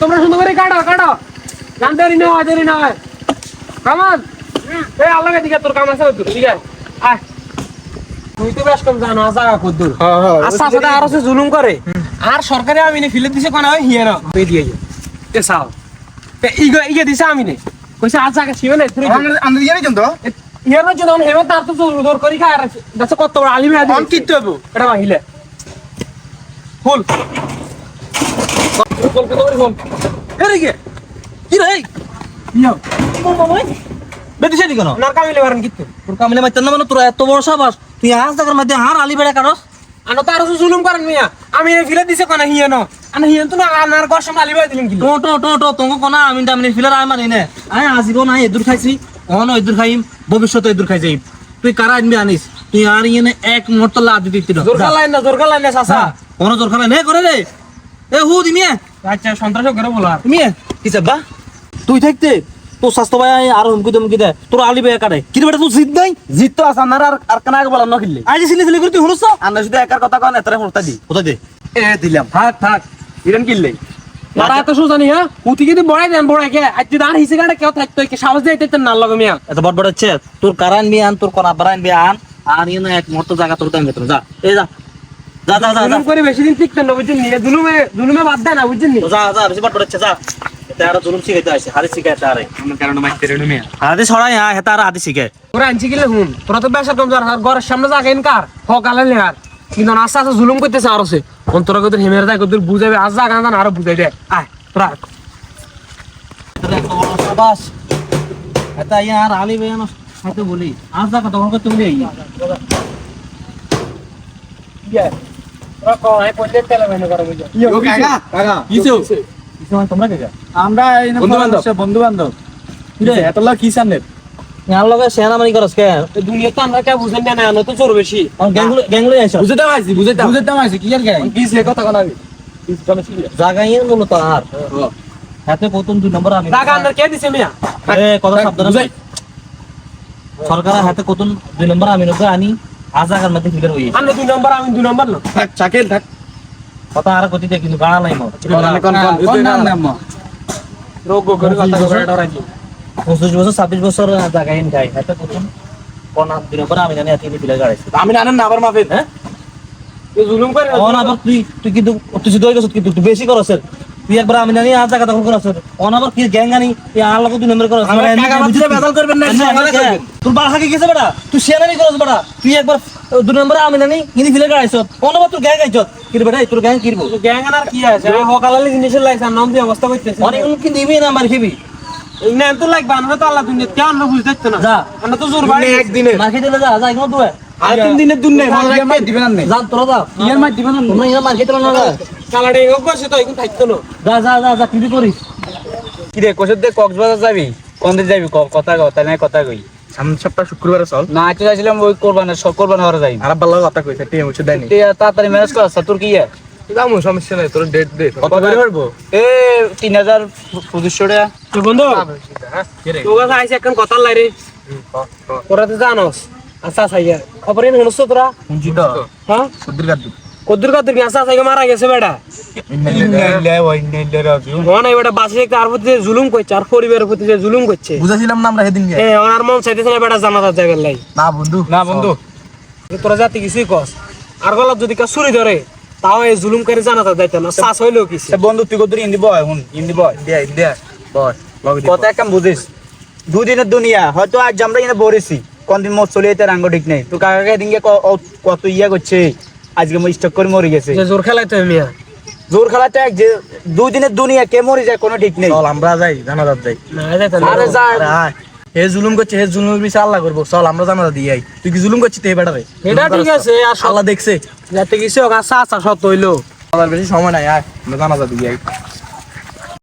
তোমরা সুন্দর করে কাটো কাটো জানতে দেরি না হয় কামান এই আল্লাহকে দিকে তোর কাম আছে তোর ঠিক আছে আয় তুই তো বেশ কম জানো জায়গা কদ্দুর আচ্ছা সাথে আর আছে জুলুম করে আর সরকারে আমি নে ফিলে দিছে কোন হয় হিয়া না পে দিয়ে তে সাও তে ইগে দিছে আমি নে কইছে আজ জায়গা ছিল না তুই আমরা ইয়ারে জন্য ইয়ার না জন্য হেমে তার তো জোর করি খায় আছে দেখো কত বড় আলিম আছে অন কিতে হবো এটা বাহিলে ফুল ফুল কত বড় ফুল এরে কি রে ইয়ো কি বল মামা বেদিছে নি কেন নার কামিলে বারন কিতে তোর কামলে মাইতে না মানে তোর এত বড় সাবাস তুই আজ টাকার মধ্যে হার আলি বেড়া কাটস আনো তার জুলুম করেন মিয়া আমি ফিলে দিছে কোন হিয়া না আনা হিয়া তো না আনার গসম আলি বাই দিলেন কি টো তোকে কোনা আমি দামনি ফিলার আই মানি নে আই আজিব না এদুর খাইছি অন এদুর খাইম ভবিষ্যতে এদুর খাই যাই তুই কারা আনবি আনিস তুই আর ইনে এক মুহূর্ত লাদ দিতি না জোর কালাই না সাসা কোন জোর খালা নে করে রে এ হু দিমিয়ে আচ্ছা সন্ত্রাস করে বলা তুমি কি চাবা তুই থাকতে তোর স্বাস্থ্য ভাই আর হুমকি দে তোর আলি বেয়া কাটে কি বেটা তুই জিত নাই জিত তো আছে আর কানা আগে বলা ন খেললে আজ সিলি করে তুই হুনছ আমরা শুধু একার কথা কন এতরে হরতা দি কোথা দে এ দিলাম থাক ইরান কিনলে মারা এত সুজানি হ্যাঁ উতি যদি বড়াই দেন বড়াই কে আজ দান হিসে গাড়ে কেউ থাকতো কি সাহস দিয়ে না লগে মিয়া এত বড় বড় হচ্ছে তোর কারান বিয়ান তোর কোনা বারান বিয়ান আর ইয়ে এক মুহূর্ত জায়গা তোর দাম ভেতরে যা এই যা যা যা যা জুলুম করে বেশি দিন টিকতেন না বুঝছেন নি জুলুমে বাদ দেয় না বুঝছেন নি যা যা বেশি বড় বড় হচ্ছে যা এটা আর জুলুম শিখাইতে আসে হারি শিখাইতে আরে আমার কারণে মাইতে রে মিয়া হাদি ছড়াই হ্যাঁ হেতা আর হাদি শিখে তোরা আনছি গেলে হুন তোরা তো বেশা কম আর ঘরের সামনে জায়গা ইনকার হক আলালে আর কিন্তু আস্তে আস্তে জুলুম করতেছে আর আছে অন্তরা কত হেমের দেয় কত বুঝাবে আজ জায়গা না আরো বুঝাই দে আয় তোরা বাস এটা ইয়ার আলি বেয়ান হাতে বলি আজ যা কথা বলতে তুমি এই ইয়া তোরা কো আই পয়সা তেলে মেনে করো বুঝো ও কাকা কিছো তোমরা কে আমরা এই বন্ধু বান্ধব এত লাখ কি সামনে ইয়ার লগে সেনামানি করস কে দুনিয়া তো আমরা কে বুঝেন না না তো চোর বেশি গ্যাংগুলো আইছো বুঝাইতাম আইছি কি আর গায় কি সে কথা কথা জায়গায় মূল তো আর হাতে প্রথম 2 নম্বর আমি টাকা আন্দার কে দিছে মিয়া এ কথা সাবধানে বুঝাই সরকারের হাতে কত 2 নম্বর আমি নকে আনি আজ জায়গার মধ্যে ফিগার হই আন্না 2 নম্বর আমি 2 নম্বর না থাক চাকেল থাক কথা আর কতিতে কিন্তু গানা নাই মো কোন নাম রোগ করে কথা করে ডরাইছি 25 বছর 26 বছর জায়গায় ইন খাই হাতে প্রথম কোন 2 নম্বর আমি জানি আতি ফিগার গাড়াইছি আমি নানেন না আবার মাফেন হ্যাঁ তুই জুলুম করে অন আবার তুই কিন্তু তুই দই গছ কিন্তু তুই বেশি করছ তুই একবার আমি জানি আজ জায়গা দখল করছ অন আবার কি গ্যাং আনি তুই আর লোক 2 নম্বর করছ টাকা মাত্রে বেজাল করবেন না তোর বাল হাকি গেছে বেটা তুই শেয়ারানি করছ বেটা তুই একবার 2 নম্বর আমি জানি ইনি ফিলে গাড়াইছ অন আবার তুই গ্যাং আইছ কি বেটা তোর গ্যাং কিরবো গ্যাং আর কি আছে হকালালি জিনিসের লাইসা নাম দিয়ে অবস্থা করতেছে অনেক কি দিবি না মার খাবি না তো লাগবে আমরা তো আল্লাহ দুনিয়া কেন না বুঝতে না যা আমরা তো জোর বাড়ি একদিনে মার খেতে যা যা এখানে দুয়ে আর 3 দিনের দুন নাই মনে রাখবে দিবেন না যা তোরা যা ইয়ার মাই দিবেন না তোমরা ইয়া মার খেতে না কালাড়ে হোক বসে তো এখন থাকতো না যা যা যা যা কি করিস কি রে কোশদ দে কক্সবাজার যাবি কোন দিন যাবি কথা নাই কথা কই সামনের সপ্তাহ শুক্রবার চল না আইতে যাইছিলাম ওই কোরবানি হওয়ার যাই আর ভালো কথা কইছে তে মুছে দেয়নি তে তাড়াতাড়ি ম্যানেজ কর তোর কি যাবো সমস্যা নাই তোর ডেট দে কত করে পারবো এ 3500 টাকা তো বন্ধু তোর কাছে আইছে এখন কথা লাই রে তোরা তো জানোস আচ্ছা সাইয়া খবর এনে হনস তোরা শুনছি তো হ্যাঁ কদ্দুর কি আচ্ছা সাইয়া মারা গেছে বেটা না বেটা বাসে তার প্রতি জুলুম করছে আর পরিবারের প্রতি জুলুম করছে বুঝাছিলাম না আমরা সেদিন ওনার মন চাইতেছে না বেটা জানাজার যাইবার লাই না বন্ধু তোরা জাতি কিছুই কস আর গলাপ যদি কা চুরি ধরে তাও এই জুলুম করে জানাজার যাইতো না শ্বাস হইলেও কিছু বন্ধু তুই কত হিন্দি বয় ইন্দি বয় কথা একটা বুঝিস 2 দিনের দুনিয়া হয়তো আজ আমরা এখানে বরেছি কোন দিন মোট চলে যেতে রাঙ্গ ঠিক নেই তো কাকাকে দিনকে কত ইয়া করছে আজকে মই স্টক করে মরে গেছে জোর খেলাইতে মিয়া জোর খেলাতে এক যে 2 দিনের দুনিয়া কে মরে যায় কোনো ঠিক নেই চল আমরা যাই জানাজাত যাই না যাইতো না আরে যা হে জুলুম করছে হে জুলুমের বিষয় আল্লাহ করবো চল আমরা জানাজা দিয়ে আই তুই কি জুলুম করছিস তে বেটারে এটা ঠিক আছে আর আল্লাহ দেখছে যাতে কিছু হোক আচ্ছা আচ্ছা সত্য হইলো আমার বেশি সময় নাই আয় আমরা জানাজা দিয়ে আই